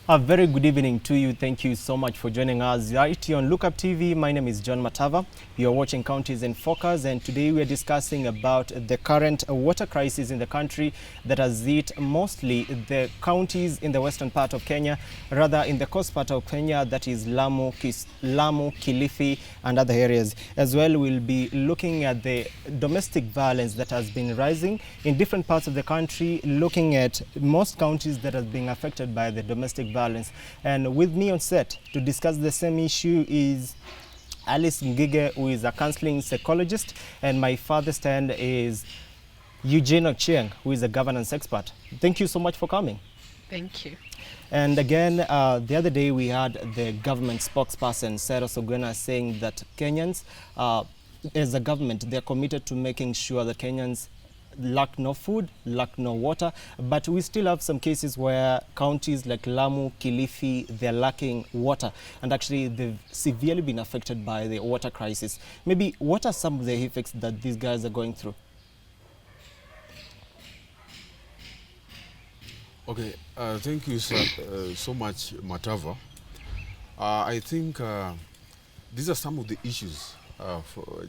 A very good evening to you. Thank you so much for joining us right here on Lookup TV. My name is John Matava. You're watching Counties in Focus, and today we are discussing about the current water crisis in the country that has hit mostly the counties in the western part of Kenya, rather in the coast part of Kenya, that is Lamu, Kilifi, and other areas. As well, we'll be looking at the domestic violence that has been rising in different parts of the country, looking at most counties that are being affected by the domestic violence. And with me on set to discuss the same issue is Alice Ngige, who is a counseling psychologist, and my farthest hand is Eugene Ochieng, who is a governance expert. Thank you so much for coming. Thank you. And again, the other day we had the government spokesperson, Sarah Soguna, saying that Kenyans, as a government, they're committed to making sure that Kenyans lack no food, lack no water, but we still have some cases where counties like Lamu, Kilifi, they're lacking water, and actually they've severely been affected by the water crisis. Maybe what are some of the effects that these guys are going through? Okay, thank you so much, Matava. I think these are some of the issues,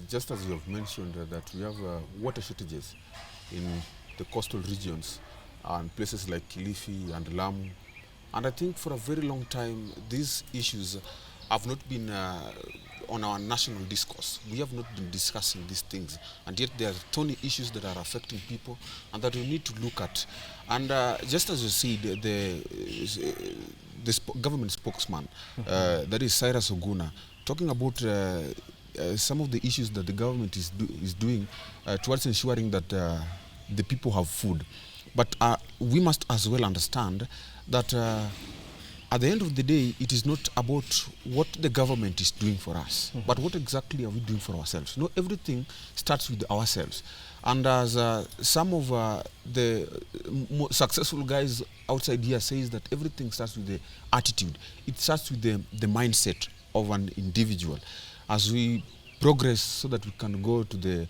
just as you have mentioned, that we have water shortages in the coastal regions and places like Kilifi and Lamu. And I think for a very long time, these issues have not been on our national discourse. We have not been discussing these things, and yet there are thorny issues that are affecting people and that we need to look at. And just as you said, the government spokesman, that is Cyrus Oguna, talking about some of the issues that the government is doing towards ensuring that the people have food. But we must as well understand that at the end of the day, it is not about what the government is doing for us, but what exactly are we doing for ourselves. No, everything starts with ourselves. And as some of the successful guys outside here says that everything starts with the attitude. It starts with the mindset of an individual. As we progress so that we can go to the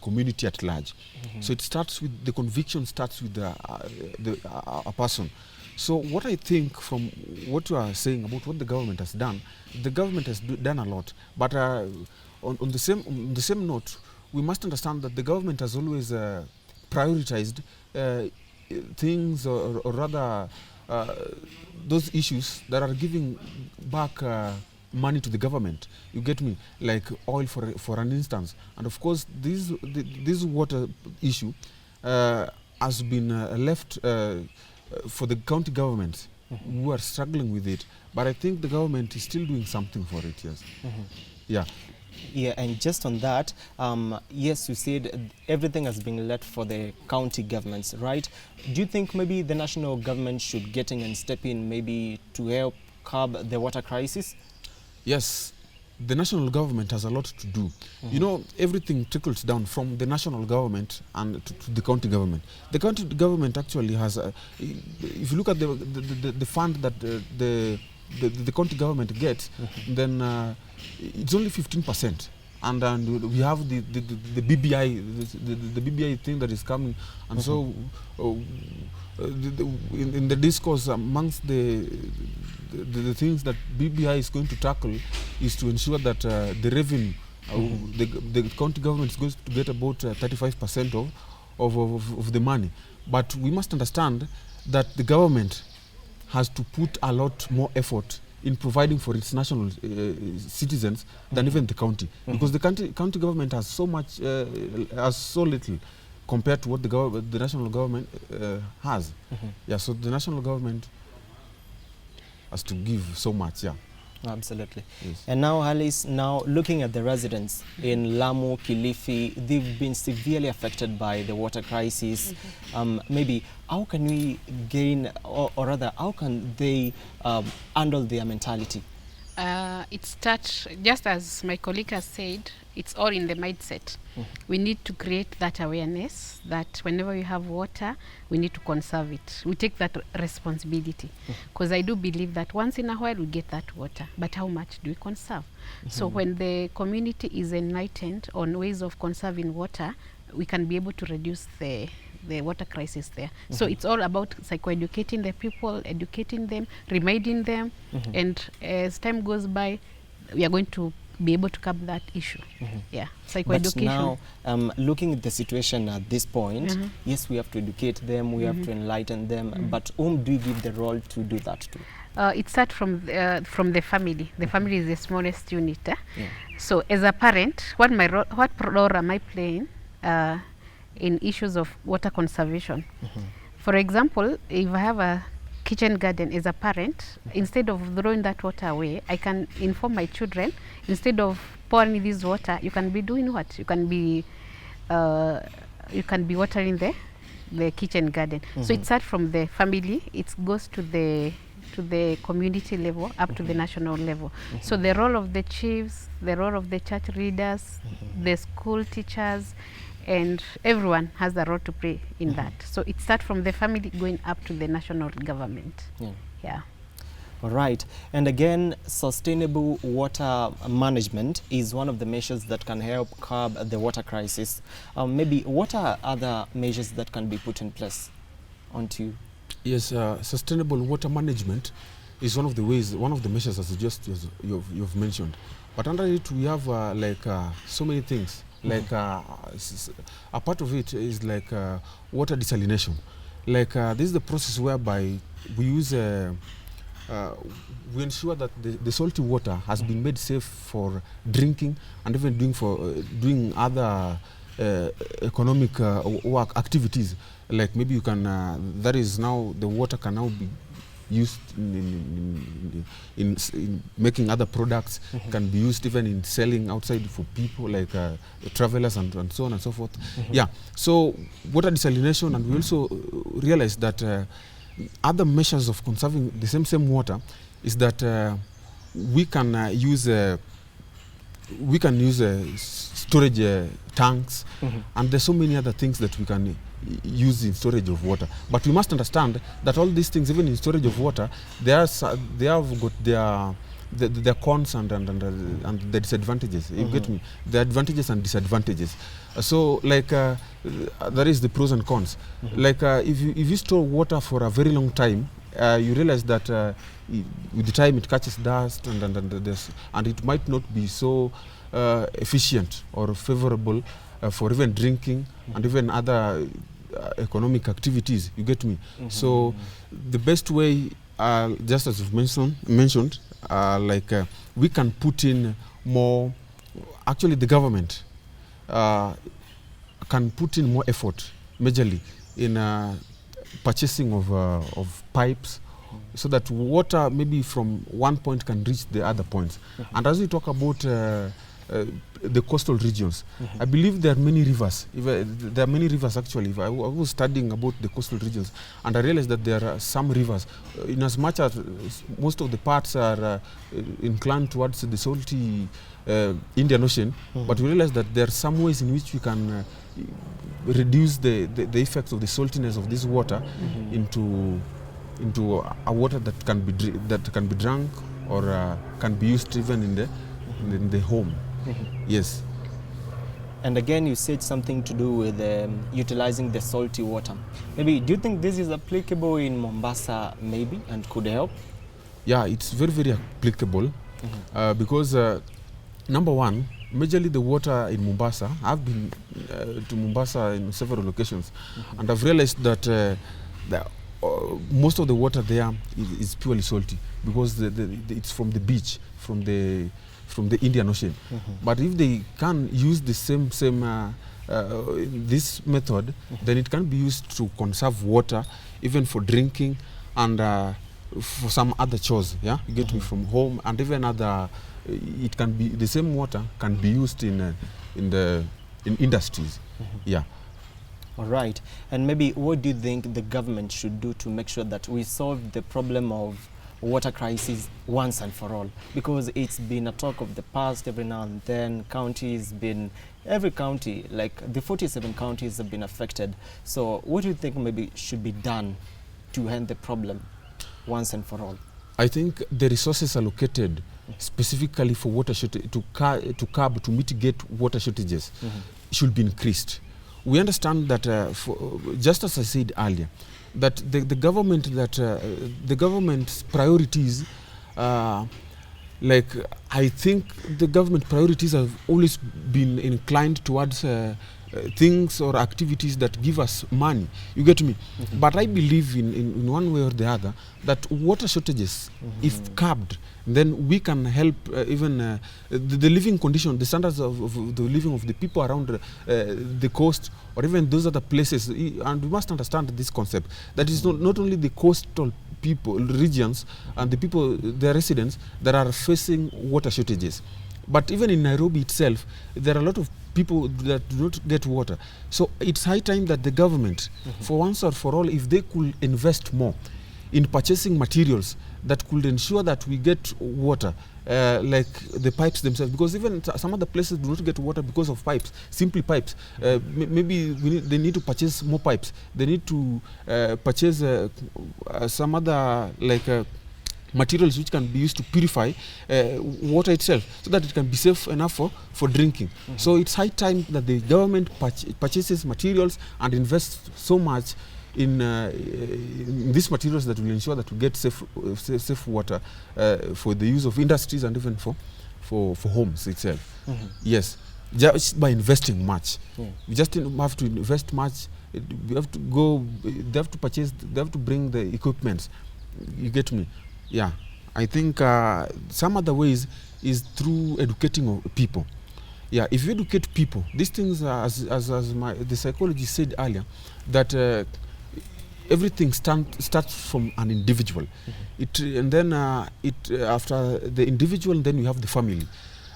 community at large. So it starts with, the conviction starts with a person. So what I think from what you are saying about what the government has done, the government has done a lot. But on the same note, we must understand that the government has always prioritized things, or rather those issues that are giving back money to the government. You get me? Like oil, for an instance. And of course, this water issue has been left for the county governments who are struggling with it. But I think the government is still doing something for it, yes. Yeah. Yeah, and just on that, yes, you said everything has been left for the county governments, right? Do you think maybe the national government should get in and step in maybe to help curb the water crisis? Yes, the national government has a lot to do. You know, everything trickles down from the national government and to the county government. The county government actually has, if you look at the fund that the county government gets, then it's only 15%. And we have the BBI, the BBI thing that is coming, and so in the discourse amongst the things that BBI is going to tackle is to ensure that the revenue, the county government is going to get about 35% of the money. But we must understand that the government has to put a lot more effort in providing for its national citizens than even the county, because the county government has so much, has so little compared to what the national government has. Yeah, so the national government has to give so much. Yeah. Absolutely. Yes. And now, Alice, now looking at the residents in Lamu, Kilifi, they've been severely affected by the water crisis. Maybe how can we gain, or rather, how can they handle their mentality? It starts, just as my colleague has said, it's all in the mindset. We need to create that awareness that whenever we have water, we need to conserve it. We take that responsibility. Because I do believe that once in a while we get that water, but how much do we conserve? So when the community is enlightened on ways of conserving water, we can be able to reduce the the water crisis there. So it's all about psychoeducating the people, educating them, reminding them, and as time goes by, we are going to be able to curb that issue. Yeah, psychoeducation. But now, looking at the situation at this point, yes, we have to educate them, we have to enlighten them, but whom do you give the role to do that to? It starts from the family. The family is the smallest unit. So as a parent, what role am I playing in issues of water conservation? For example, if I have a kitchen garden as a parent, instead of throwing that water away, I can inform my children, instead of pouring this water, you can be doing what? You can be watering the kitchen garden. So it starts from the family, it goes to the community level, up to the national level. So the role of the chiefs, the role of the church leaders, the school teachers, and everyone has a role to play in that. So it starts from the family going up to the national government. Yeah. All right. And again, sustainable water management is one of the measures that can help curb the water crisis. Maybe what are other measures that can be put in place? On to you. Yes, sustainable water management is one of the ways, one of the measures as you've mentioned. But under it, we have so many things. Like a part of it is like water desalination. Like this is the process whereby we use we ensure that the salty water has been made safe for drinking and even doing other economic work activities. Like maybe you can that is now the water can now be used in making other products, can be used even in selling outside for people like travelers and so on and so forth. Yeah, so water desalination, and we also realize that other measures of conserving the same water is that we can use storage tanks, and there's so many other things that we can use in storage of water. But we must understand that all these things, even in storage of water, they have got their cons and the disadvantages. You get me? The advantages and disadvantages. So like there is the pros and cons. Like if you store water for a very long time, you realize that with the time it catches dust and it might not be so efficient or favorable for even drinking and even other economic activities. You get me? So the best way, just as you've mentioned, we can put in more. Actually, the government can put in more effort, majorly, in purchasing of pipes, so that water maybe from one point can reach the other points. And as we talk about the coastal regions, I believe there are many rivers. There are many rivers actually. I was studying about the coastal regions, and I realized that there are some rivers, in as much as most of the parts are inclined towards the salty Indian Ocean, but we realize that there are some ways in which we can reduce the effects of the saltiness of this water into a water that can be drunk or can be used even in the home. Yes. And again, you said something to do with utilizing the salty water. Maybe, do you think this is applicable in Mombasa, maybe, and could help? Yeah, it's very, very applicable because, number one, majorly the water in Mombasa, I've been to Mombasa in several locations, and I've realized that most of the water there is purely salty because it's from the beach, from the Indian Ocean. But if they can use the same this method, then it can be used to conserve water, even for drinking and for some other chores. Yeah, you get me, from home, and even other. It can be the same water can be used in industries. Yeah. All right. And maybe what do you think the government should do to make sure that we solve the problem of water crisis once and for all? Because it's been a talk of the past. Every now and then every county, like the 47 counties, have been affected. So what do you think maybe should be done to end the problem once and for all? I think the resources allocated specifically for water shortage, to mitigate water shortages should be increased. we understand that, just as I said earlier, that the government's priorities, like I think the government priorities have always been inclined towards things or activities that give us money. You get me? But I believe in one way or the other that water shortages, if curbed, then we can help even the living condition, the standards of the living of the people around the coast, or even those other places. And we must understand this concept, that is not only the coastal people, regions, and the people, the residents, that are facing water shortages. But even in Nairobi itself, there are a lot of people that do not get water. So it's high time that the government, for once or for all, if they could invest more in purchasing materials that could ensure that we get water, like the pipes themselves, because even some other places do not get water because of pipes, simply pipes. Maybe they need to purchase more pipes. They need to purchase some other materials which can be used to purify water itself, so that it can be safe enough for drinking. So it's high time that the government purchases materials and invests so much in these materials that will ensure that we get safe water for the use of industries and even for homes itself. Yes, just by investing much. We just have to invest much. We have to go. They have to purchase. They have to bring the equipments. You get me? Yeah, I think some other ways is through educating people. Yeah, if you educate people, these things, as the psychologist said earlier, that everything starts from an individual. And then after the individual, then you have the family.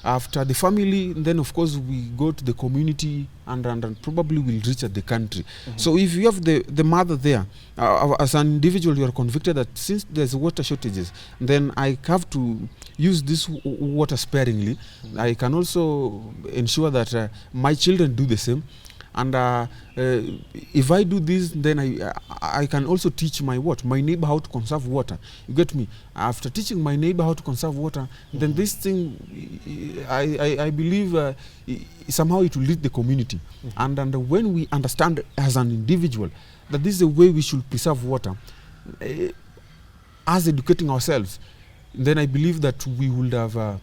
After the family, then of course we go to the community, and probably we'll reach at the country. So if you have the mother there, as an individual, you are convicted that since there's water shortages, then I have to use this water sparingly. I can also ensure that my children do the same. And if I do this, then I can also teach my neighbor how to conserve water. You get me? After teaching my neighbor how to conserve water, then this thing, I believe somehow it will lead the community. And when we understand as an individual that this is the way we should preserve water, as educating ourselves, then I believe that we would have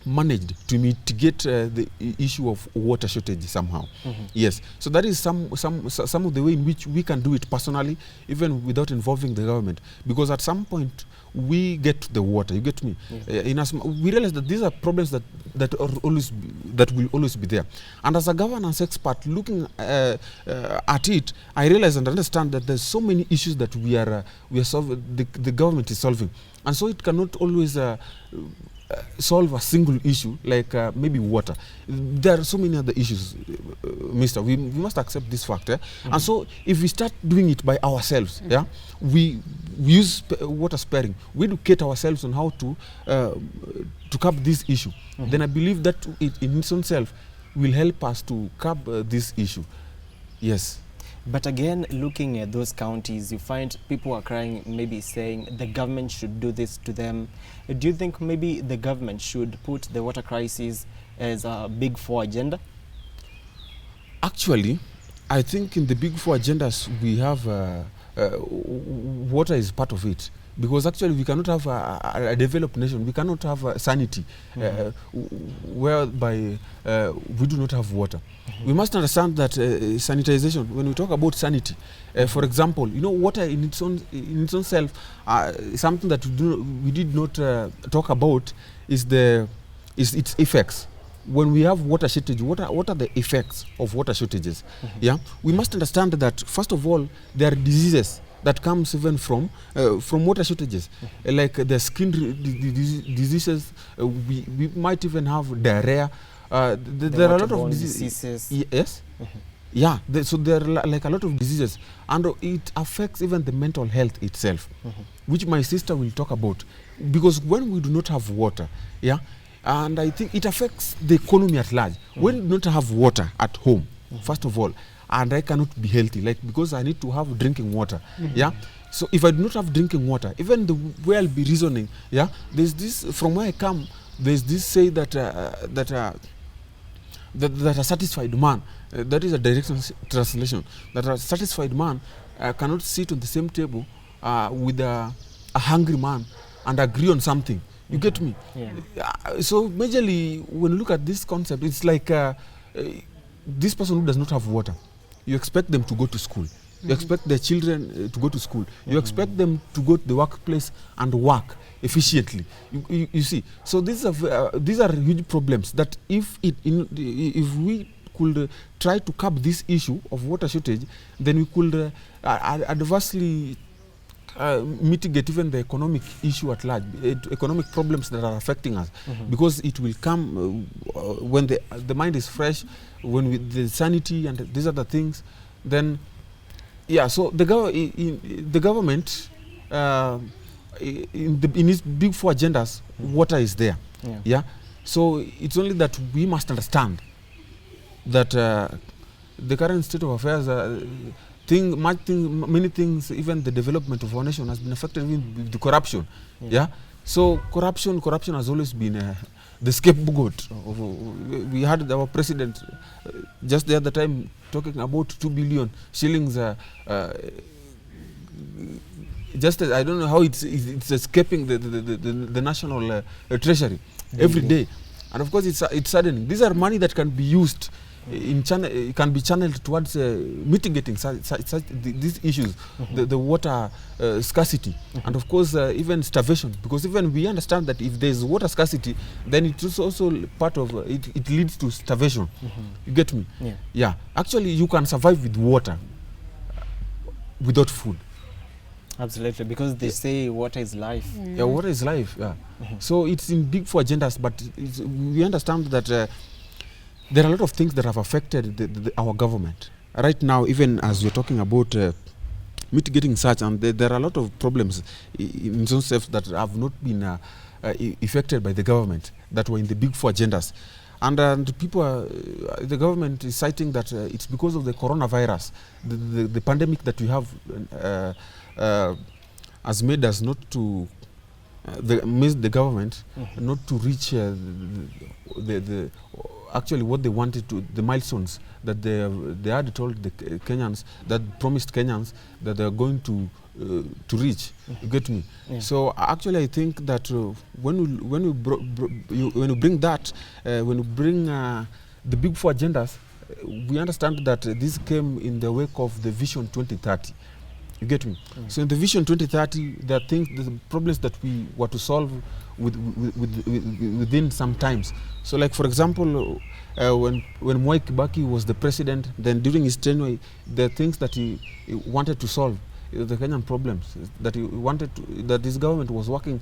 managed to mitigate the issue of water shortage somehow. Yes, so that is some of the way in which we can do it personally, even without involving the government, because at some point we get the water. You get me? We realize that these are problems that will always be there. And as a governance expert looking at it, I realize and understand that there's so many issues that we are solving. The government is solving, and so it cannot always solve a single issue like maybe water. There are so many other issues, mister. We must accept this fact. And so if we start doing it by ourselves, we use water sparing, we educate ourselves on how to curb this issue, then I believe that it in its own self will help us to curb this issue. Yes. But again, looking at those counties, you find people are crying, maybe saying the government should do this to them. Do you think maybe the government should put the water crisis as a Big Four agenda? Actually, I think in the Big Four agendas we have water is part of it. Because actually we cannot have a developed nation, we cannot have sanity whereby we do not have water. We must understand that sanitization, when we talk about sanity, for example, water in its own self, something that we did not talk about is its effects. When we have water shortage, what are the effects of water shortages? Yeah, we must understand that first of all there are diseases that comes even from water shortages, like the skin diseases. We might even have diarrhea. There are a lot of diseases. Yes. Yeah. So there are like a lot of diseases, and it affects even the mental health itself, which my sister will talk about. Because when we do not have water, and I think it affects the economy at large. When we do not have water at home, first of all, and I cannot be healthy, because I need to have drinking water. So if I do not have drinking water, even the way I'll be reasoning, there's this, from where I come, there's this say that that a satisfied man, that is a direct translation, that a satisfied man cannot sit on the same table with a hungry man and agree on something. You get me? Yeah. So majorly, when you look at this concept, it's like this person who does not have water, you expect them to go to school. You expect their children to go to school. You expect them to go to the workplace and work efficiently. You see, so these are huge problems that if we could try to curb this issue of water shortage, then we could adversely mitigate even the economic issue at large, economic problems that are affecting us, because it will come when the mind is fresh, when the sanity and these other things, then. Yeah, so the government, in its big four agendas, water is there. Yeah. So it's only that we must understand that the current state of affairs, many things, even the development of our nation has been affected with the corruption. Yeah. So corruption has always been the scapegoat. We had our president just the other time talking about 2 billion shillings. Just I don't know how it's escaping the national treasury every day, and of course it's saddening. These are money that can be used can be channeled towards mitigating these issues, the water scarcity, and of course even starvation, because even we understand that if there is water scarcity, then it is also part of it leads to starvation. You get me? Yeah. Actually, you can survive with water without food. Absolutely, because they say water is life. Yeah, water is life. Yeah. So it's in big four agendas, but we understand that there are a lot of things that have affected our government. Right now, even as you're talking about mitigating such, and there are a lot of problems in some steps that have not been affected by the government, that were in the big four agendas. And the government is citing that it's because of the coronavirus, the pandemic that we have has made us not to, the government not to reach actually what they wanted to, the milestones that they had told the Kenyans, that promised Kenyans that they are going to reach. You get me? So actually, I think that when you bring that, when you bring the big four agendas, we understand that this came in the wake of the Vision 2030. You get me? So in the Vision 2030, there are things, the problems that we were to solve within some times. So like, for example, when Mwai Kibaki was the president, then during his tenure, the things that he wanted to solve, the Kenyan problems that he wanted to, that this government was working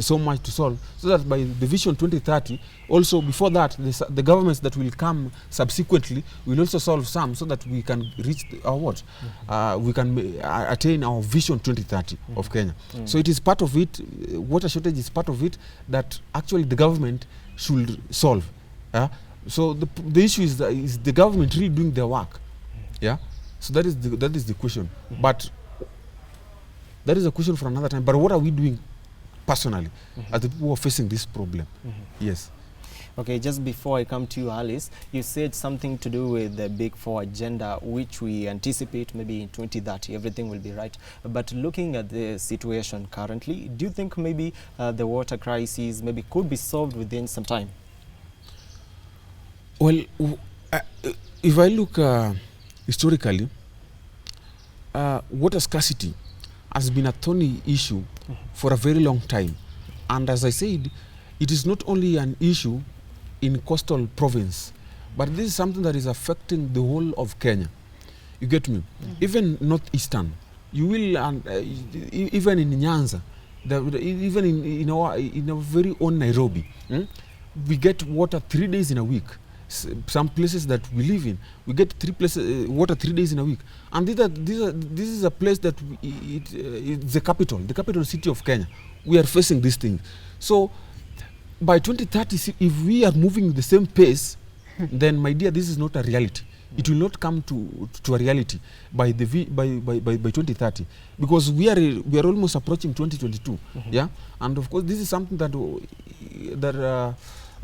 so much to solve, so that by the Vision 2030, also before that, the governments that will come subsequently will also solve some, so that we can reach our what? We can attain our Vision 2030 of Kenya. So it is part of it, water shortage is part of it, that actually the government should solve. So the issue is the government really doing their work? Yeah. So that is the question. But that is a question for another time. But what are we doing personally as the people who are facing this problem? Yes. Okay, just before I come to you, Alice, you said something to do with the Big Four agenda, which we anticipate maybe in 2030, everything will be right. But looking at the situation currently, do you think maybe the water crisis maybe could be solved within some time? Well, if I look historically, water scarcity has been a thorny issue for a very long time. And as I said, it is not only an issue in coastal province, but this is something that is affecting the whole of Kenya. You get me? Even northeastern, you will, even in Nyanza, even in our very own Nairobi, we get water 3 days in a week. Some places that we live in, we get water 3 days in a week, and this is a place that it's the capital city of Kenya. We are facing this thing. So by 2030, if we are moving the same pace, then my dear, this is not a reality. It will not come to a reality by 2030, because we are almost approaching 2022. Yeah, and of course this is something that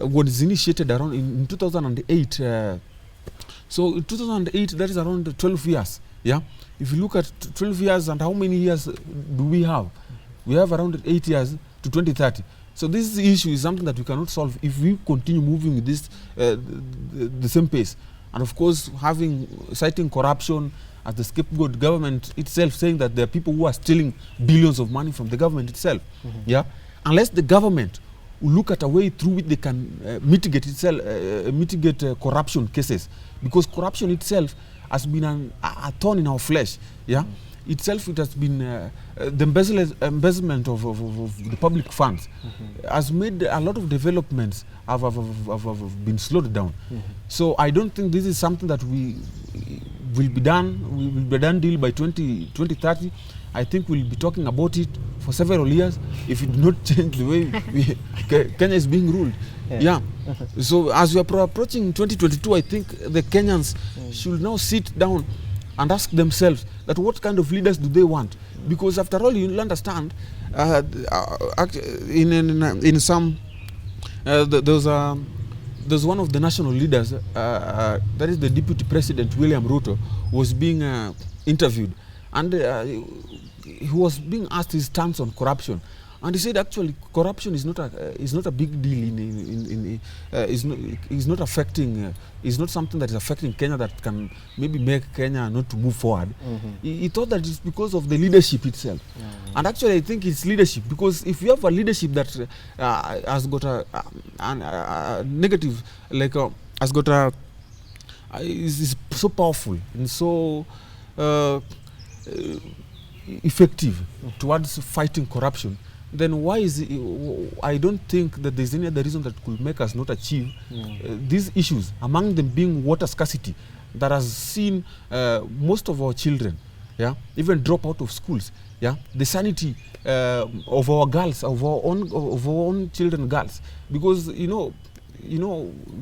was initiated around in 2008. So in 2008, that is around 12 years. Yeah. If you look at 12 years and how many years do we have? We have around 8 years to 2030. So this issue is something that we cannot solve if we continue moving with this the same pace. And of course, citing corruption as the scapegoat, government itself saying that there are people who are stealing billions of money from the government itself. Yeah, unless the government will look at a way through which they can mitigate corruption cases, because corruption itself has been a thorn in our flesh. Yeah. Itself, it has been the embezzlement of the public funds has made a lot of developments have been slowed down. So I don't think this is something that will be done deal by 2030. I think we'll be talking about it for several years if it do not change the way Kenya is being ruled. Yeah. So as we are approaching 2022, I think the Kenyans should now sit down and ask themselves that what kind of leaders do they want? Because after all, you'll understand, in some, there's one of the national leaders, that is the Deputy President William Ruto, was being interviewed, and he was being asked his stance on corruption. And he said, actually, corruption is not a big deal. Is not something that is affecting Kenya that can maybe make Kenya not to move forward. He thought that it's because of the leadership itself. And actually, I think it's leadership, because if you have a leadership that has got a negative, like has got a is so powerful and so effective towards fighting corruption, then why is it, I don't think that there's any other reason that could make us not achieve these issues, among them being water scarcity that has seen most of our children even drop out of schools. The sanity of our girls, of our own children, girls, because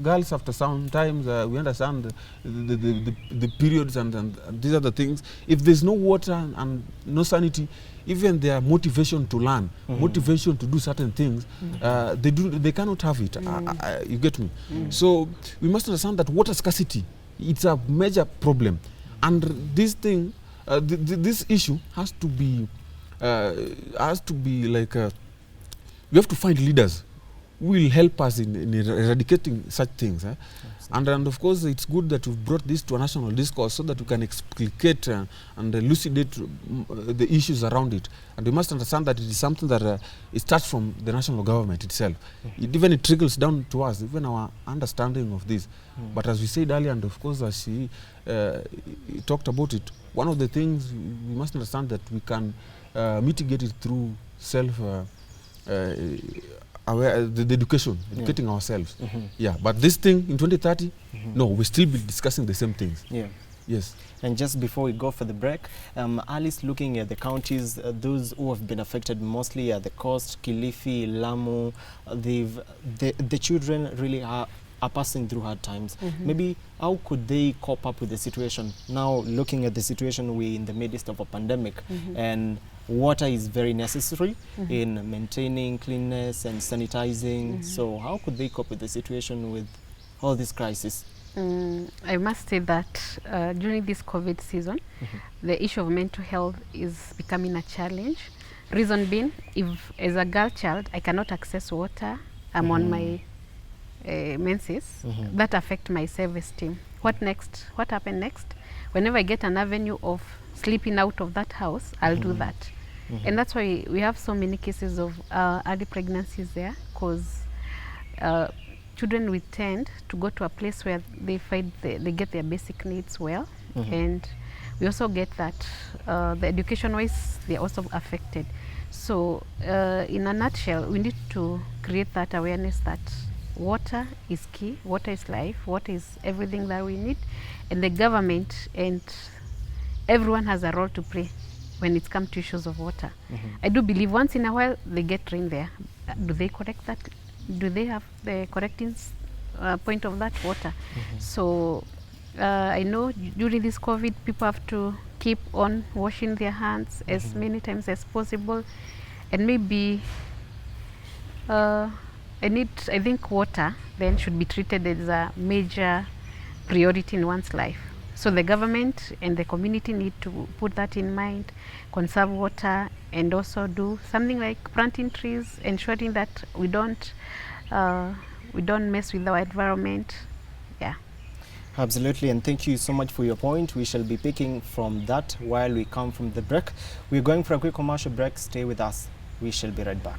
girls, after sometimes we understand the periods and these are the things. If there's no water and no sanity, even their motivation to learn, motivation to do certain things, they cannot have it. You get me? So we must understand that water scarcity, it's a major problem, and this thing, this issue has to be like we have to find leaders who will help us in eradicating such things. And of course, it's good that we've brought this to a national discourse so that we can explicate and elucidate the issues around it. And we must understand that it is something that it starts from the national government itself. It trickles down to us, even our understanding of this. But as we said earlier, and of course, as she talked about it, one of the things we must understand that we can mitigate it through the education, educating ourselves. But this thing in 2030, no, we'll still be discussing the same things. Yes. And just before we go for the break, Alice, looking at the counties, those who have been affected mostly at the coast, Kilifi, Lamu, the children really are passing through hard times. Maybe how could they cope up with the situation? Now, looking at the situation, we're in the midst of a pandemic, and water is very necessary in maintaining cleanness and sanitizing. So how could they cope with the situation with all this crisis? I must say that during this COVID season, the issue of mental health is becoming a challenge. Reason being, if as a girl child I cannot access water, I'm on my menses, that affect my self-esteem. What next? What happened next? Whenever I get an avenue of sleeping out of that house, I'll do that. And that's why we have so many cases of early pregnancies there, because children will tend to go to a place where they find they get their basic needs well. And we also get that the education-wise, they're also affected. So in a nutshell, we need to create that awareness that water is key, water is life, water is everything that we need, and the government and everyone has a role to play when it comes to issues of water. I do believe once in a while they get rain there. Do they correct that? Do they have the correcting point of that water? So I know during this COVID, people have to keep on washing their hands as many times as possible, and maybe I think water then should be treated as a major priority in one's life. So the government and the community need to put that in mind, conserve water, and also do something like planting trees, ensuring that we don't mess with our environment. Yeah. Absolutely, and thank you so much for your point. We shall be picking from that while we come from the break. We're going for a quick commercial break. Stay with us. We shall be right back.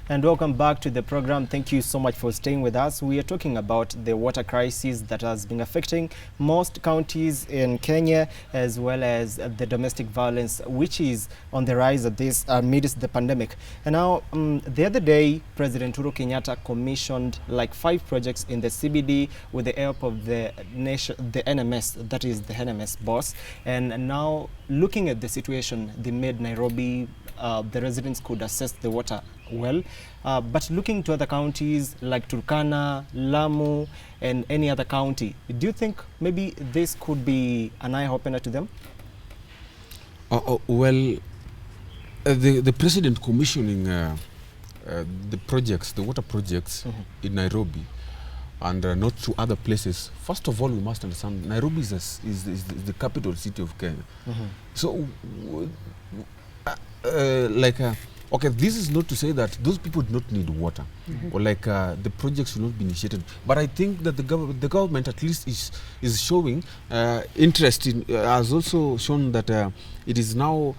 And welcome back to the program. Thank you so much for staying with us. We are talking about the water crisis that has been affecting most counties in Kenya, as well as the domestic violence, which is on the rise at this amidst the pandemic. And now, the other day, President Uhuru Kenyatta commissioned like 5 projects in the CBD with the help of the NMS, that is the NMS boss. And now, looking at the situation, they made Nairobi, the residents could access the water well, but looking to other counties like Turkana, Lamu, and any other county, do you think maybe this could be an eye-opener to them? Well, the president commissioning the projects, the water projects in Nairobi, and not to other places. First of all, we must understand Nairobi is the capital city of Kenya. So, okay, this is not to say that those people do not need water, or like the projects will not be initiated. But I think that the government at least is showing interest in, has also shown that it is now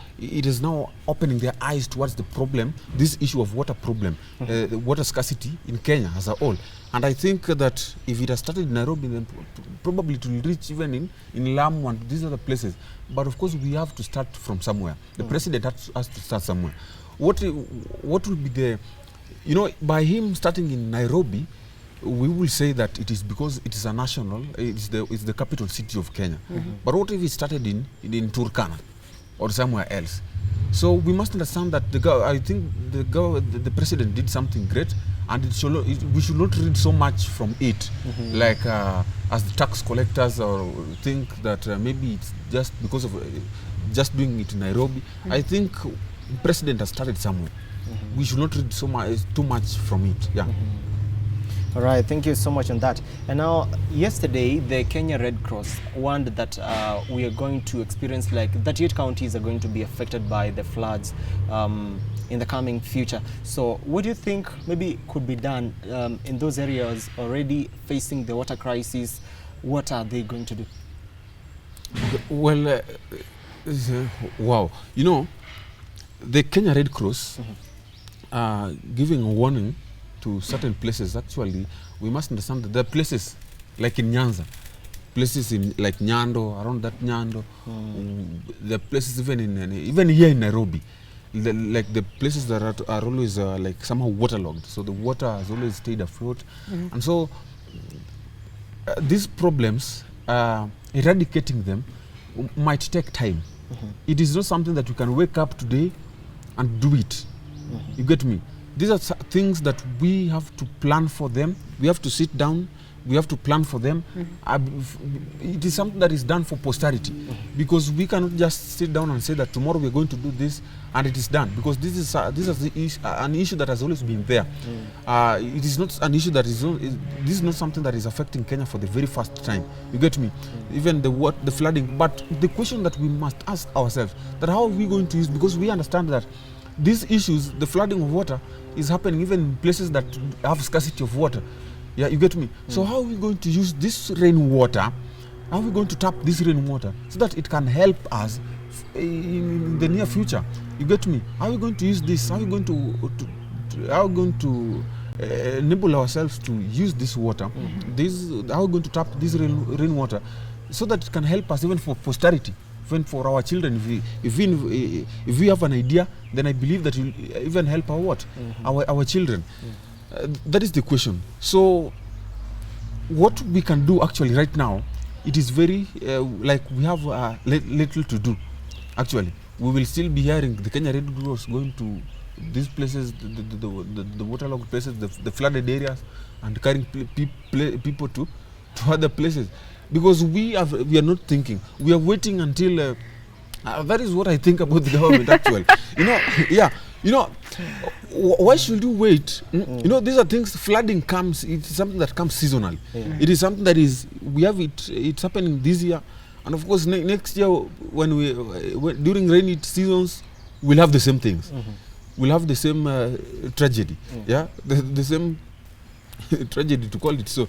opening their eyes towards the problem, this issue of water problem, the water scarcity in Kenya as a whole. And I think that if it has started in Nairobi, then probably it will reach even in Lamu and these other places. But of course, we have to start from somewhere. The president has to start somewhere. What will be the, by him starting in Nairobi, we will say that it is because it is a national, it's the capital city of Kenya. But what if he started in Turkana or somewhere else? So we must understand that I think the president did something great, and we should not read so much from it, like as the tax collectors or think that maybe it's just because of just doing it in Nairobi. I think the president has started somewhere. We should not read too much from it. Yeah. All right, thank you so much on that. And now, yesterday, the Kenya Red Cross warned that we are going to experience like 38 counties are going to be affected by the floods in the coming future. So what do you think maybe could be done in those areas already facing the water crisis? What are they going to do? Well, wow. The Kenya Red Cross giving a warning to certain places. Actually, we must understand that there are places like in Nyanza, places in like Nyando, around that Nyando, there are places even here in Nairobi, like the places that are always like somehow waterlogged. So the water has always stayed afloat, and so these problems, eradicating them might take time. It is not something that you can wake up today and do it. You get me? These are things that we have to plan for them. We have to sit down. We have to plan for them. It is something that is done for posterity, because we cannot just sit down and say that tomorrow we are going to do this and it is done, because this is an issue that has always been there. It is not an issue that is this is not something that is affecting Kenya for the very first time. You get me? Even the flooding. But the question that we must ask ourselves, that how are we going to use, because we understand that these issues, the flooding of water, is happening even in places that have scarcity of water. Yeah, you get me? So how are we going to use this rainwater? How are we going to tap this rainwater so that it can help us in the near future? You get me? How are we going to use this? How are we going to enable ourselves to use this water? How are we going to tap this rainwater so that it can help us even for posterity? Even for our children, if we have an idea, then I believe that it will even help our children. That is the question. So, what we can do actually right now, it is very like we have little to do. Actually, we will still be hearing the Kenya Red Cross going to these places, the waterlogged places, the flooded areas, and carrying people to other places, because we are not thinking. We are waiting until. That is what I think about the government. Actually, why should you wait? These are things. Flooding comes. It's something that comes seasonally. It is something that is. We have it. It's happening this year, and of course next year when during rainy seasons, we'll have the same things. We'll have the same tragedy. Yeah, the same tragedy, to call it so,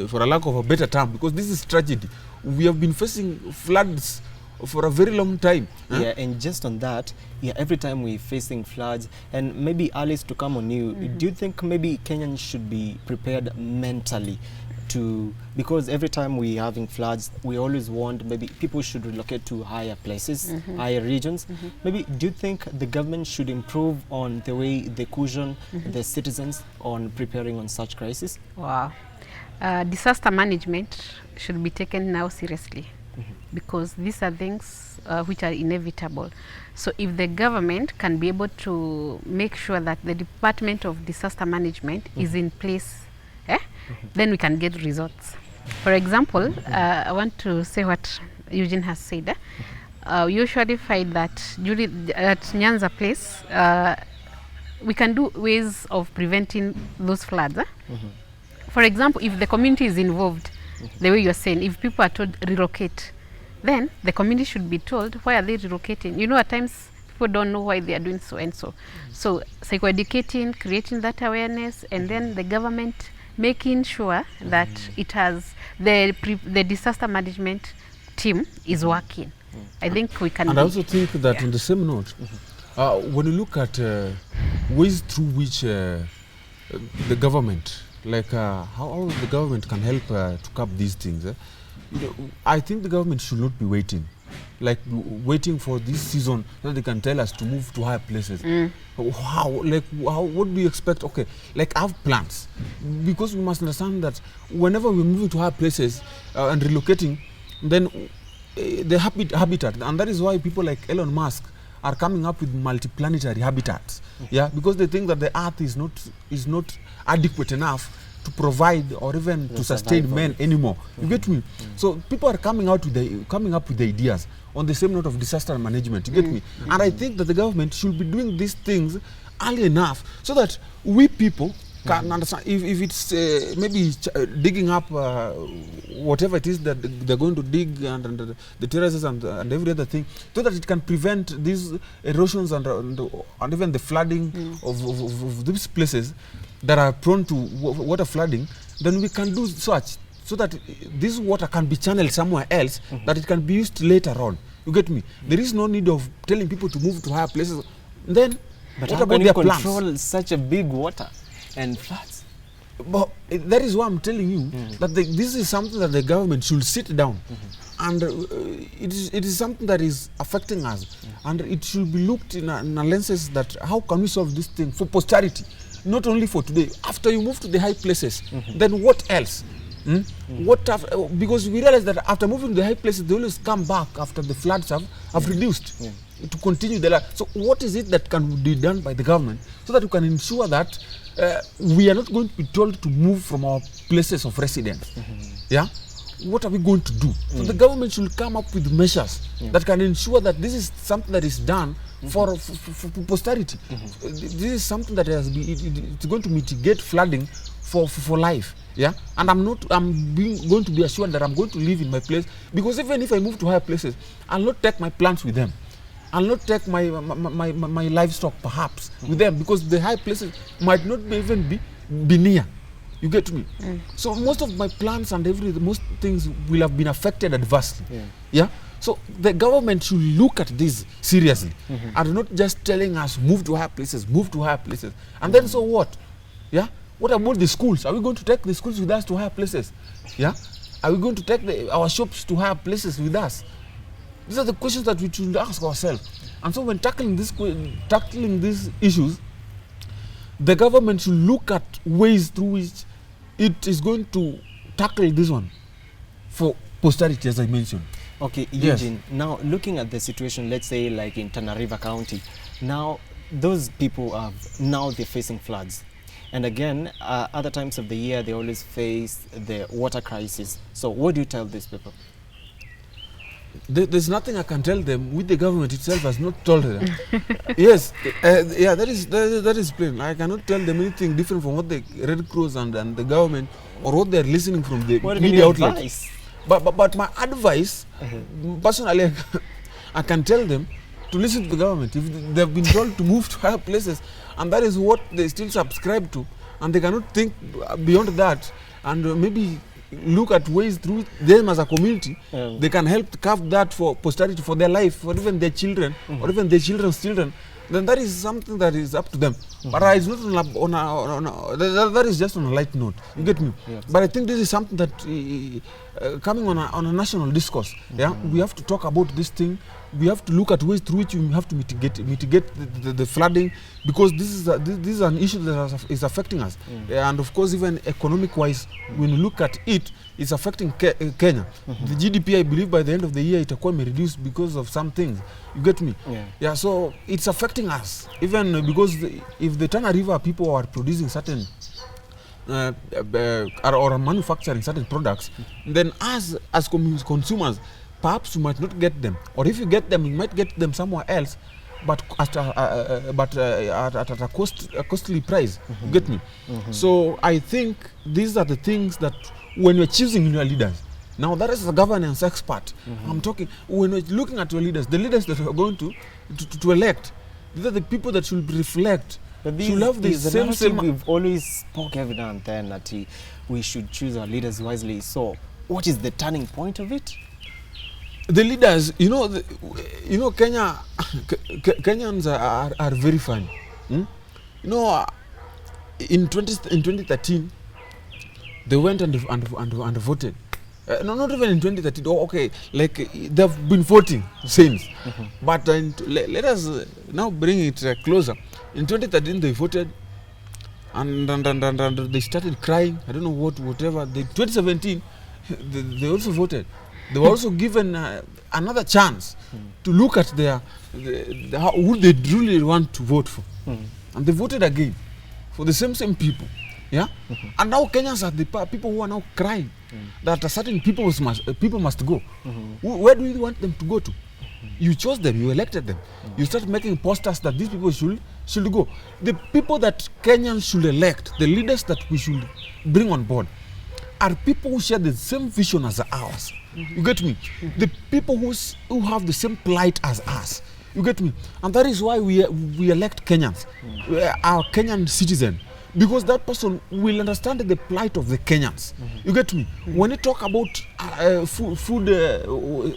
for a lack of a better term, because this is tragedy. We have been facing floods for a very long time. Yeah, and just on that, every time we're facing floods, and maybe Alice, to come on you, do you think maybe Kenyans should be prepared mentally because every time we're having floods, we always want maybe people should relocate to higher places, higher regions. Maybe do you think the government should improve on the way they cushion the citizens on preparing on such crisis? Wow. Disaster management should be taken now seriously, because these are things which are inevitable. So if the government can be able to make sure that the Department of Disaster Management is in place, then we can get results. For example, I want to say what Eugene has said. We usually find that at Nyanza place, we can do ways of preventing those floods. For example, if the community is involved, the way you're saying, if people are told relocate, then the community should be told why are they relocating. At times people don't know why they are doing so and so. So psychoeducating, creating that awareness, and then the government making sure that it has the disaster management team is working. I think we can. And I also think that on the same note, when you look at ways through which the government, like how the government can help to curb these things, I think the government should not be waiting for this season so that they can tell us to move to higher places. What do you expect? Okay, have plans, because we must understand that whenever we're moving to higher places and relocating, then the habitat, and that is why people like Elon Musk are coming up with multiplanetary habitats. Because they think that the earth is not adequate enough to provide or even to sustain men anymore. You get me? So people are coming up with the ideas on the same note of disaster management. You get me? And I think that the government should be doing these things early enough so that we people can understand if it's maybe digging up whatever it is that they're going to dig and the terraces and every other thing, so that it can prevent these erosions and even the flooding of these places that are prone to water flooding. Then we can do such so that this water can be channeled somewhere else, that it can be used later on. You get me? There is no need of telling people to move to higher places. Then, but what how about can their you plans? control such a big water and floods? But that is why I'm telling you that this is something that the government should sit down, and it is something that is affecting us, and it should be looked in a lenses that how can we solve this thing for posterity, not only for today. After you move to the high places, then what else? Because we realize that after moving to the high places, they always come back after the floods have reduced to continue the life. So what is it that can be done by the government so that we can ensure that we are not going to be told to move from our places of residence? What are we going to do? So the government should come up with measures that can ensure that this is something that is done for posterity. This is something that it's going to mitigate flooding for life. And I'm going to be assured that I'm going to live in my place, because even if I move to higher places, I'll not take my plants with them. I'll not take my livestock perhaps with them, because the high places might not even be near. You get me? So most of my plants and most things will have been affected adversely. So the government should look at this seriously and not just telling us move to higher places, and then so what? What about the schools? Are we going to take the schools with us to higher places? Are we going to take our shops to higher places with us? These are the questions that we should ask ourselves. And so when tackling these issues, the government should look at ways through which it is going to tackle this one for posterity, as I mentioned. Okay, Eugene, now looking at the situation, let's say like in Tana River County, now those people have now they're facing floods, and again, other times of the year they always face the water crisis. So what do you tell these people? There's nothing I can tell them which the government itself has not told them. Yes, yeah, that is plain. I cannot tell them anything different from what the Red Cross and the government or what they're listening from the What media outlets. advice? But my advice, personally, I can tell them to listen to the government. If they've been told to move to higher places, and that is what they still subscribe to, and they cannot think beyond that, and maybe look at ways through them as a community, they can help to carve that for posterity, for their life, for even their children, or even their children's children, then that is something that is up to them. But it's not that is just on a light note. You get me? Yes. But I think this is something that coming on a national discourse. Yeah, we have to talk about this thing. We have to look at ways through which we have to mitigate the flooding, because this is an issue that is affecting us. And of course, even economic wise, when you look at it, it's affecting Kenya. The GDP, I believe, by the end of the year, it will be reduced because of some things. You get me? Yeah. So it's affecting us, even because if the Tana River people are producing certain or manufacturing certain products, then as consumers, perhaps you might not get them, or if you get them, you might get them somewhere else, but at a costly price. You get me? So I think these are the things that when you're choosing your leaders, now that is a governance expert. I'm talking when we're looking at your leaders, the leaders that we're going to elect, these are the people that should reflect. But should have the same. We've always spoke every now and then that we should choose our leaders wisely. So what is the turning point of it? The leaders, Kenya, Kenyans are very funny. In 2013, they went and voted. No, not even in 2013. Oh, okay, like they've been voting since. But let us now bring it closer. In 2013, they voted, and they started crying. I don't know whatever. 2017, they also voted. They were also given another chance to look at who they really want to vote for. And they voted again for the same people. Yeah? And now Kenyans are the people who are now crying that certain people must go. Where do you want them to go to? You chose them, you elected them. You start making posters that these people should go. The people that Kenyans should elect, the leaders that we should bring on board, are people who share the same vision as ours. You get me? The people who have the same plight as us. You get me? And that is why we elect Kenyans, our Kenyan citizen, because that person will understand the plight of the Kenyans. You get me? When you talk about food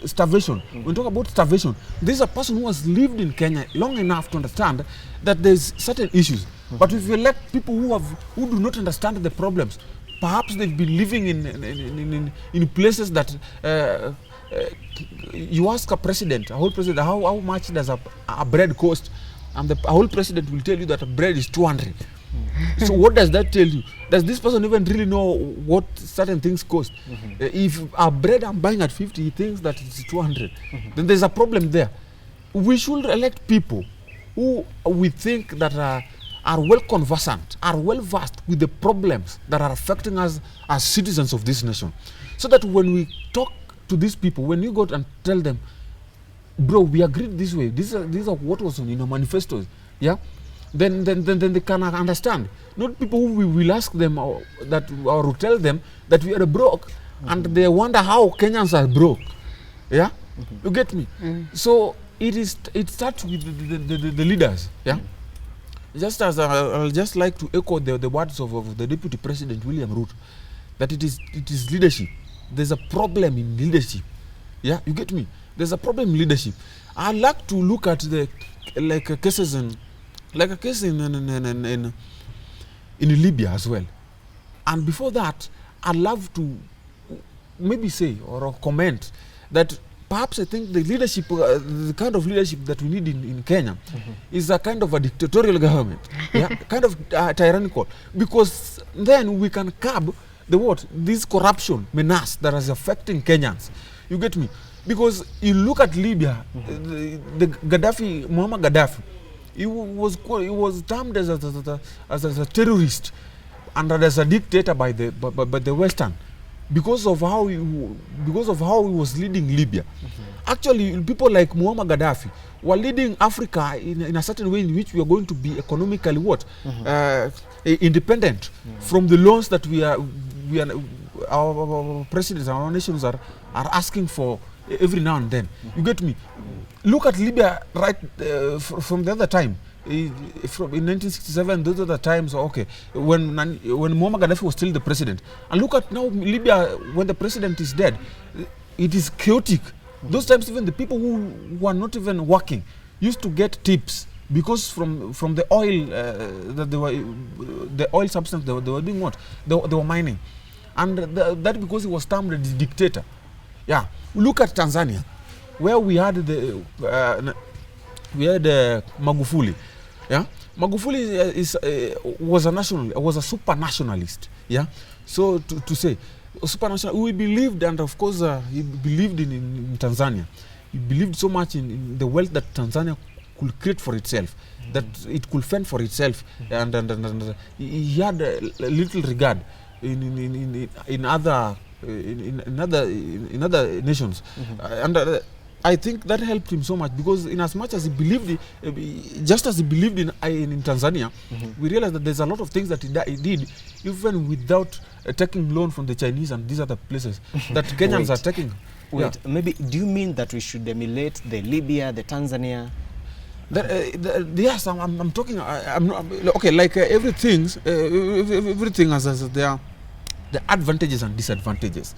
starvation, when you talk about starvation, this is a person who has lived in Kenya long enough to understand that there's certain issues. But if you elect people who do not understand the problems, perhaps they've been living in places that you ask a whole president, how much does a bread cost? And a whole president will tell you that a bread is 200. So what does that tell you? Does this person even really know what certain things cost? If a bread I'm buying at 50, he thinks that it's 200. Then there's a problem there. We should elect people who we think that are well conversant, are well versed with the problems that are affecting us as citizens of this nation. So that when we talk to these people, when you go and tell them, bro, we agreed this way, these are what was in our manifestos, yeah? Then they can understand. Not people who we will ask them or tell them that we are broke, and they wonder how Kenyans are broke. Yeah? You get me? So it starts with the leaders, yeah? Just as I'll just like to echo the words of the Deputy President William Ruto, that it is leadership. There's a problem in leadership. Yeah, you get me? There's a problem in leadership. I like to look at cases in Libya as well. And before that, I'd love to maybe say or comment that perhaps I think the leadership, the kind of leadership that we need in Kenya is a kind of a dictatorial government, yeah? Kind of tyrannical, because then we can curb this corruption menace that is affecting Kenyans. You get me? Because you look at Libya, the Muammar Gaddafi, He was termed as a terrorist and as a dictator by the Western because of how he was leading Libya. Actually, people like Muammar Gaddafi were leading Africa in a certain way in which we are going to be economically independent from the loans that our presidents, our nations are asking for every now and then. You get me? Look at Libya right from the other time. In 1967, those are the times, okay, when Muammar Gaddafi was still the president. And look at now Libya, when the president is dead, it is chaotic. Those times, even the people who were not even working used to get tips because from the oil that the oil substance they were doing what they were mining, and that because he was termed a dictator. Yeah, look at Tanzania, where we had Magufuli. Yeah, Magufuli was a super nationalist. Yeah, so to say super national, we believed, and of course he believed in Tanzania. He believed so much in the wealth that Tanzania could create for itself, that it could fend for itself, and he had a little regard in other nations, and I think that helped him so much, because in as much as he believed, just as he believed in Tanzania, we realized that there's a lot of things that he did, even without taking loan from the Chinese and these other places that Kenyans are taking. Wait, maybe do you mean that we should emulate the Libya, the Tanzania? Yes, I'm talking. I'm not, okay, like everything has their the advantages and disadvantages,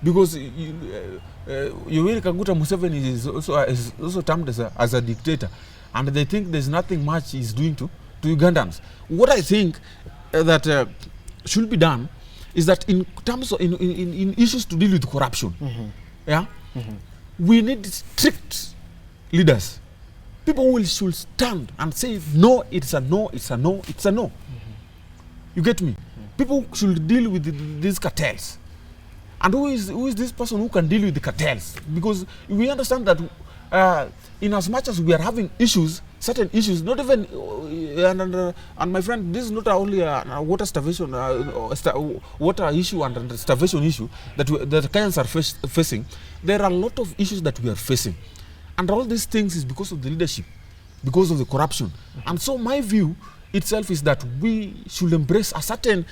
because Yoweri Kaguta Museveni is also termed as a dictator, and they think there's nothing much he's doing to Ugandans. What I think that should be done is that in terms of in issues to deal with corruption, we need strict leaders, people who should stand and say no, it's a no, it's a no, it's a no. You get me? People should deal with these cartels. And who is this person who can deal with the cartels? Because we understand that in as much as we are having issues, certain issues, not even, and my friend, this is not only a water starvation, water issue and starvation issue that Kenyans are facing. There are a lot of issues that we are facing. And all these things is because of the leadership, because of the corruption. And so my view itself is that we should embrace a certain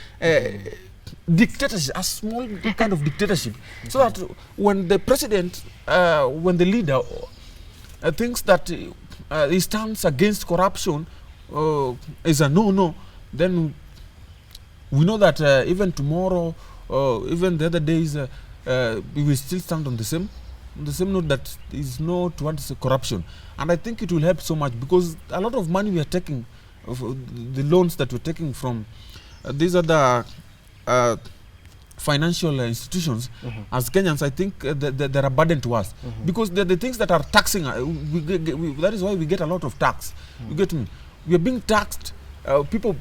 dictatorship, a small kind of dictatorship, so that when the president, when the leader thinks that he stands against corruption is a no, then we know that even tomorrow, even the other days, we will still stand on the same note, that is no towards corruption. And I think it will help so much, because a lot of money we are taking, the loans that we're taking from these other financial institutions, as Kenyans, I think they're a burden to us, because they're the things that are taxing. That is why we get a lot of tax. You get me? We are being taxed. People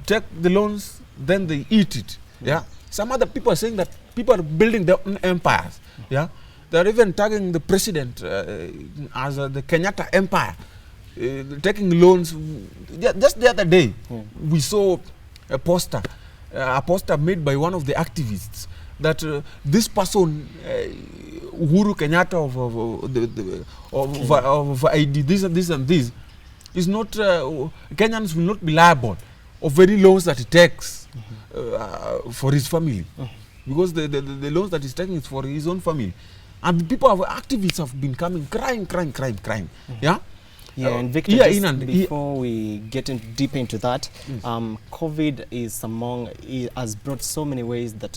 take the loans, then they eat it. Yeah. Some other people are saying that people are building their own empires. Yeah. They're even tagging the president as the Kenyatta Empire. Taking loans. Just the other day, we saw a poster made by one of the activists that this person, Uhuru Kenyatta of ID, this and this, is not, Kenyans will not be liable of any loans that he takes for his family, because the loans that he's taking is for his own family. And people, activists have been coming, crying. Yeah? Yeah, and Victor, before we get deep into that, COVID has brought so many ways that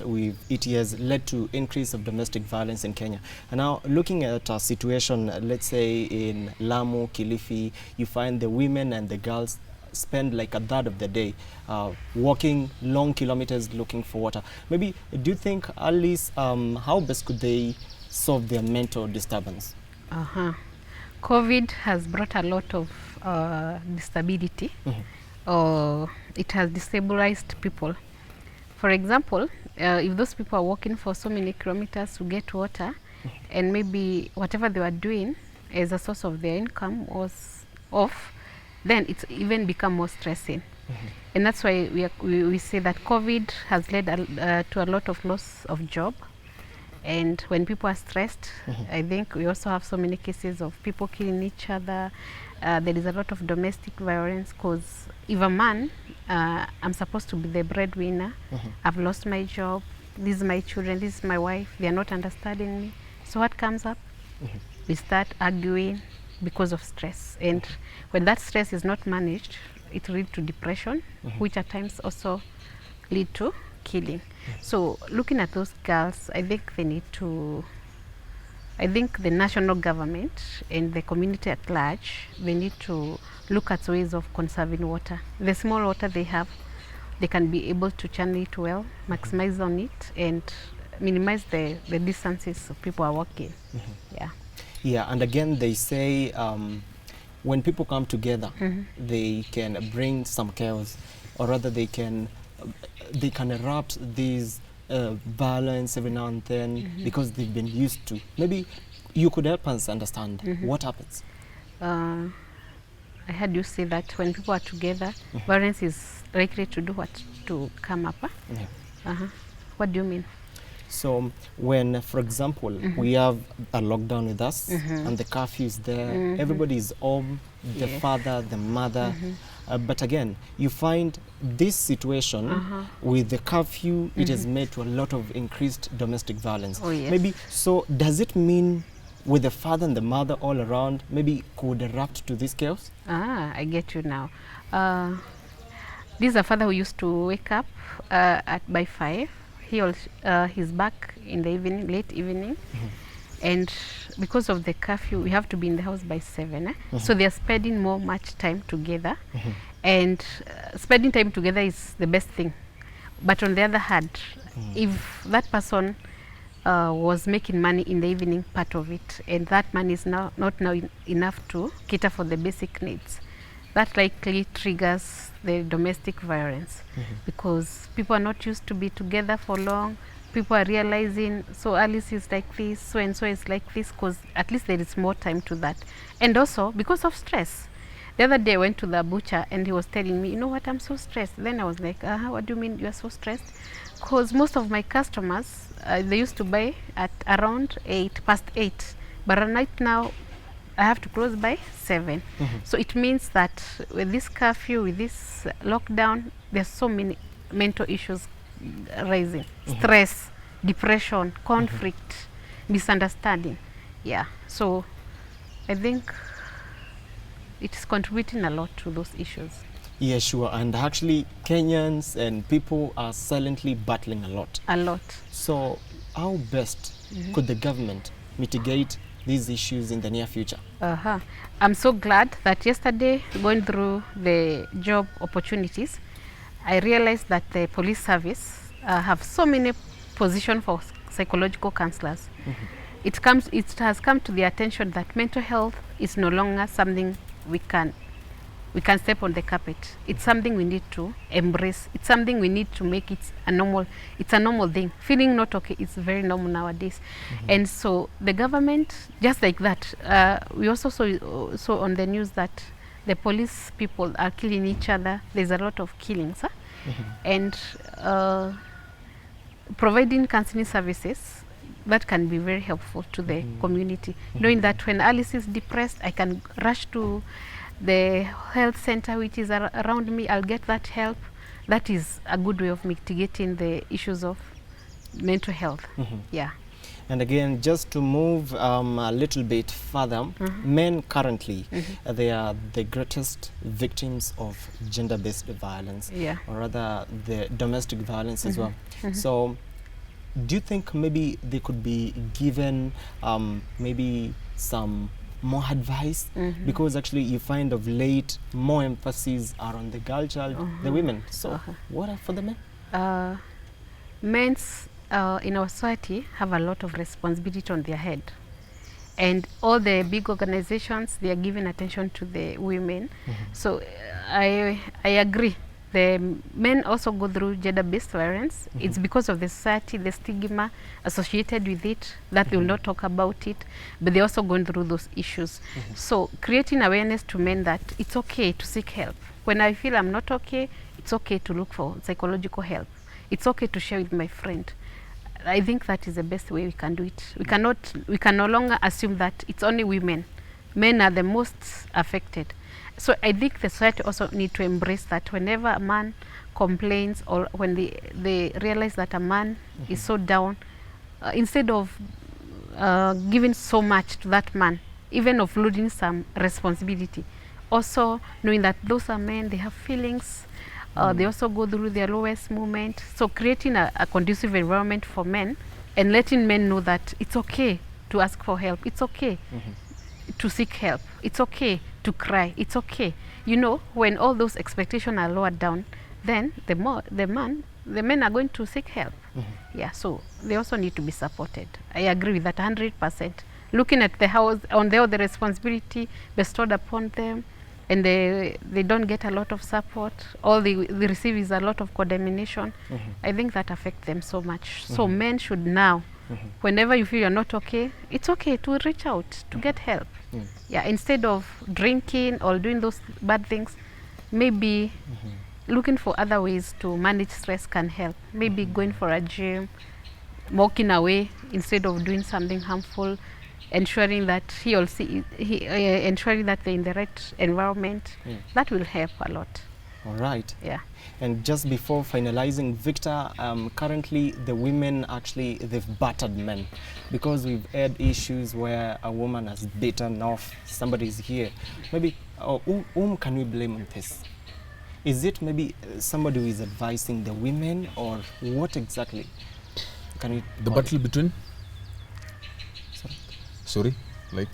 it has led to increase of domestic violence in Kenya. And now, looking at a situation, let's say in Lamu, Kilifi, you find the women and the girls spend like a third of the day walking long kilometers looking for water. Maybe, do you think, at least, how best could they solve their mental disturbance? COVID has brought a lot of disability. It has destabilized people. For example, if those people are walking for so many kilometers to get water, and maybe whatever they were doing as a source of their income was off, then it's even become more stressing. And that's why we say that COVID has led to a lot of loss of job. And when people are stressed, I think we also have so many cases of people killing each other. There is a lot of domestic violence because if a man, I'm supposed to be the breadwinner, I've lost my job, these are my children, this is my wife, they are not understanding me. So what comes up? We start arguing because of stress. And when that stress is not managed, it leads to depression, which at times also lead to killing. So looking at those girls, I think they need to, I think the national government and the community at large, they need to look at ways of conserving water. The small water they have, they can be able to channel it well, maximize on it, and minimize the distances people are walking. Yeah. Yeah, and again, they say when people come together, they can bring some chaos, or rather they can erupt these violence every now and then because they've been used to. Maybe you could help us understand what happens. I heard you say that when people are together, violence is likely to do what? To come up. Yeah. What do you mean? So when, for example, we have a lockdown with us and the curfew is there, everybody is home, the father, the mother. But again, you find this situation with the curfew, it has made to a lot of increased domestic violence. Oh, yes. Maybe, so does it mean with the father and the mother all around, maybe could erupt to this chaos? I get you now. This is a father who used to wake up by 5. He's back in the evening, late evening. And because of the curfew, we have to be in the house by 7. So they are spending much time together. And spending time together is the best thing. But on the other hand, if that person was making money in the evening part of it, and that money is not enough to cater for the basic needs, that likely triggers the domestic violence because people are not used to be together for long. People are realizing, so Alice is like this, so and so is like this, because at least there is more time to that. And also because of stress. The other day I went to the butcher and he was telling me, you know what, I'm so stressed. Then I was like, what do you mean you are so stressed? Because most of my customers, they used to buy at around 8:08. But right now, I have to close by 7. So it means that with this curfew, with this lockdown, there's so many mental issues rising. Stress, depression, conflict, misunderstanding. Yeah. So I think it is contributing a lot to those issues. Yeah, sure. And actually, Kenyans and people are silently battling a lot. A lot. So how best could the government mitigate these issues in the near future? I'm so glad that yesterday, going through the job opportunities, I realized that the police service have so many positions for psychological counselors. It has come to the attention that mental health is no longer something we can step on the carpet. It's something we need to embrace. It's something we need to make it a normal thing. Feeling not okay is very normal nowadays. And so the government, just like that, we also saw on the news that the police people are killing each other. There's a lot of killings. And providing counseling services, that can be very helpful to the community. Knowing that when Alice is depressed, I can rush to the health center which is around me, I'll get that help. That is a good way of mitigating the issues of mental health. Yeah. And again, just to move a little bit further, men currently, they are the greatest victims of gender-based violence, or rather the domestic violence as well. So do you think maybe they could be given maybe some more advice? Because actually you find of late more emphasis are on the girl child, the women. So what are for the men? Men's in our society have a lot of responsibility on their head, and all the big organizations, they are giving attention to the women. So I agree the men also go through gender-based violence. It's because of the society, the stigma associated with it, that they will not talk about it, but they're also going through those issues. So creating awareness to men that it's okay to seek help. When I feel I'm not okay, it's okay to look for psychological help. It's okay to share with my friend. I think that is the best way we can do it. We can no longer assume that it's only women. Men are the most affected. So I think the society also need to embrace that whenever a man complains, or when they realize that a man is so down, instead of giving so much to that man, even offloading some responsibility, also knowing that those are men, they have feelings, they also go through their lowest moment. So creating a conducive environment for men and letting men know that it's okay to ask for help, it's okay to seek help, it's okay to cry, it's okay. You know, when all those expectations are lowered down, then the men are going to seek help. Yeah, so they also need to be supported. I agree with that 100%. Looking at the house, on the responsibility bestowed upon them, and they don't get a lot of support, all they receive is a lot of condemnation. I think that affects them so much. So men should now, whenever you feel you're not okay, it's okay to reach out to get help. Yeah, instead of drinking or doing those bad things, maybe looking for other ways to manage stress can help. Maybe going for a gym, walking away instead of doing something harmful, ensuring that ensuring that they're in the right environment. That will help a lot. All right. Yeah. And just before finalizing, Victor, currently the women actually, they've battered men, because we've had issues where a woman has beaten off somebody's here. Maybe, whom can we blame on this? Is it maybe somebody who is advising the women, or what exactly can we The battle between? Sorry? Like?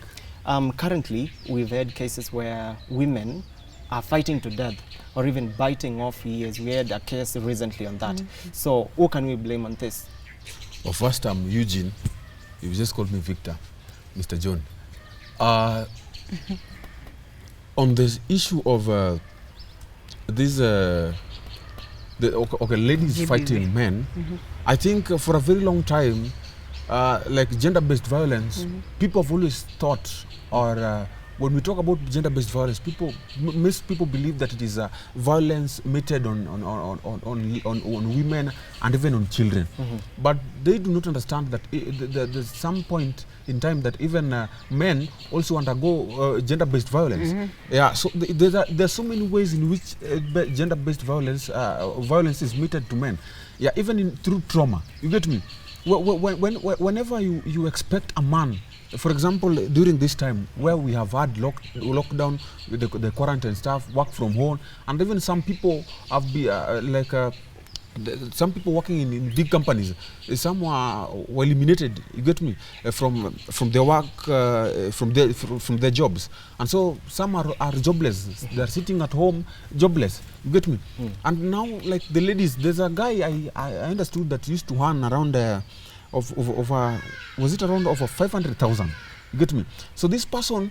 Currently, we've had cases where women are fighting to death or even biting off ears. We had a case recently on that. So who can we blame on this? Well, first I'm Eugene. You just called me Victor, Mr. John. On this issue of ladies fighting men, I think for a very long time, like gender-based violence, people have always thought, or when we talk about gender-based violence, most people believe that it is violence meted on women and even on children. But they do not understand that there's some point in time that even men also undergo gender-based violence. Yeah, so there's so many ways in which gender-based violence is meted to men. Yeah, even through trauma. You get me? Whenever you expect a man, for example, during this time where we have had lockdown, with the quarantine stuff, work from home, and even some people have been some people working in big companies, some were eliminated. You get me? From their work, from their jobs, and so some are jobless. They are sitting at home jobless. You get me? And now, like the ladies, there's a guy I understood that used to earn around was it around over 500,000? You get me? So this person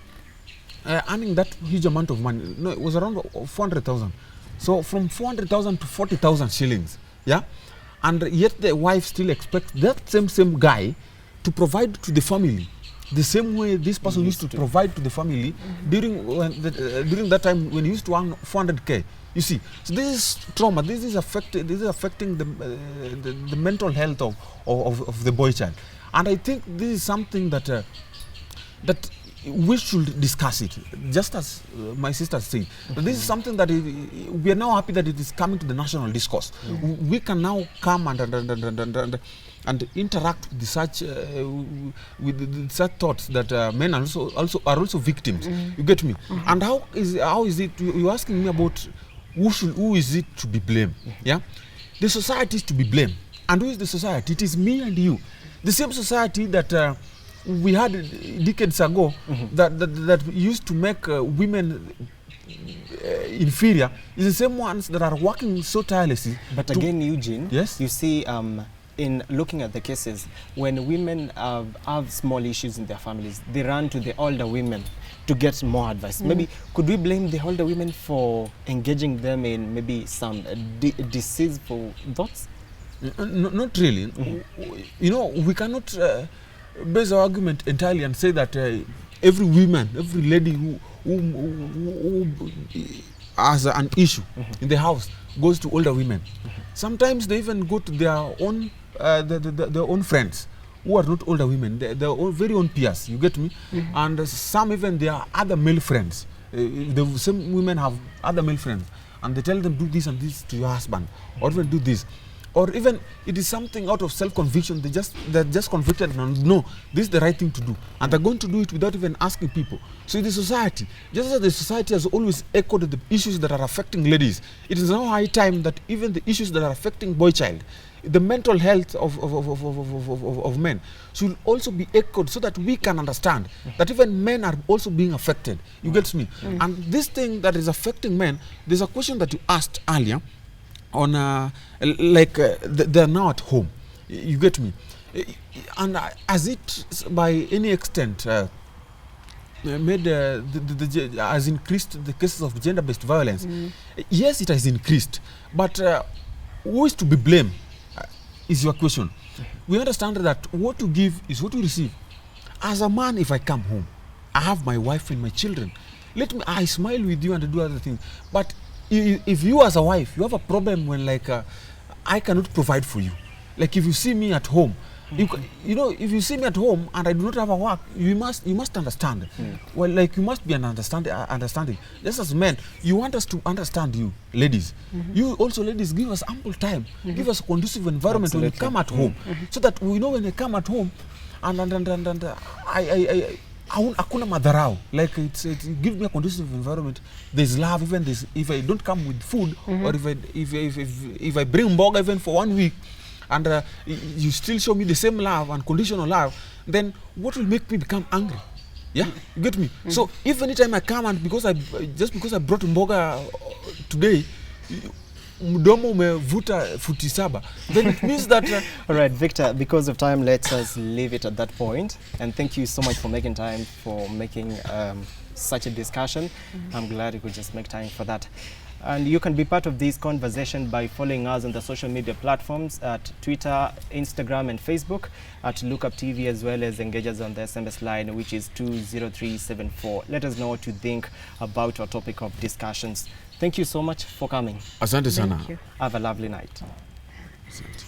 earning that huge amount of money, no, it was around 400,000. So from 400,000 to 40,000 shillings, yeah, and yet the wife still expects that same guy to provide to the family the same way this person used to provide to the family during that time when he used to earn 400k. You see, so this is trauma. This is affecting the mental health of the boy child, and I think this is something that we should discuss it. Just as my sister said, this is something that we are now happy that it is coming to the national discourse. We can now come and interact with such thoughts that men are also victims. You get me? And how is it? You're asking me about who is it to be blamed? Yeah, the society is to be blamed. And who is the society? It is me and you. The same society that we had decades ago that used to make women inferior is the same ones that are working so tirelessly. But again, Eugene, yes? You see, in looking at the cases, when women have small issues in their families, they run to the older women to get more advice. Maybe could we blame the older women for engaging them in maybe some deceitful thoughts? Not really. You know, we cannot base our argument entirely and say that every woman, every lady who has an issue in the house goes to older women. Sometimes they even go to their own their own friends who are not older women, their own very own peers. You get me? And some even their other male friends. The same women have other male friends, and they tell them do this and this to your husband, or even do this. Or even it is something out of self-conviction. They're just convicted and no, this is the right thing to do, and they're going to do it without even asking people. So in the society, just as the society has always echoed the issues that are affecting ladies, it is now high time that even the issues that are affecting boy child, the mental health of men, should also be echoed, so that we can understand that even men are also being affected. You get me? And this thing that is affecting men, there's a question that you asked earlier on they're now at home. You get me? And has it by any extent made has increased the cases of gender-based violence? Yes, it has increased, but who is to be blamed is your question. We understand that what you give is what you receive. As a man, if I come home, I have my wife and my children. I smile with you and do other things, but if you as a wife, you have a problem when I cannot provide for you. Like if you see me at home, you know, if you see me at home and I do not have a work, you must understand. Well, like you must be an understanding. Just as men, you want us to understand you, ladies. You also, ladies, give us ample time, give us a conducive environment when you come at home, so that we know when I come at home, and hakuna madharau. Like it gives me a conducive environment. There's love. Even if I don't come with food, or if I bring mboga even for 1 week, and you still show me the same love and conditional love, then what will make me become angry? Yeah, you get me? So if anytime I come and because I brought mboga today, mdomo umevuta futi saba, then it means that all right, Victor, because of time, let's us leave it at that point. And thank you so much for making time for making such a discussion. I'm glad you could just make time for that. And you can be part of this conversation by following us on the social media platforms at Twitter, Instagram, and Facebook at Lookup TV, as well as engage us on the SMS line, which is 20374. Let us know what you think about our topic of discussions. Thank you so much for coming. Asante sana. Thank you. Have a lovely night. Asante.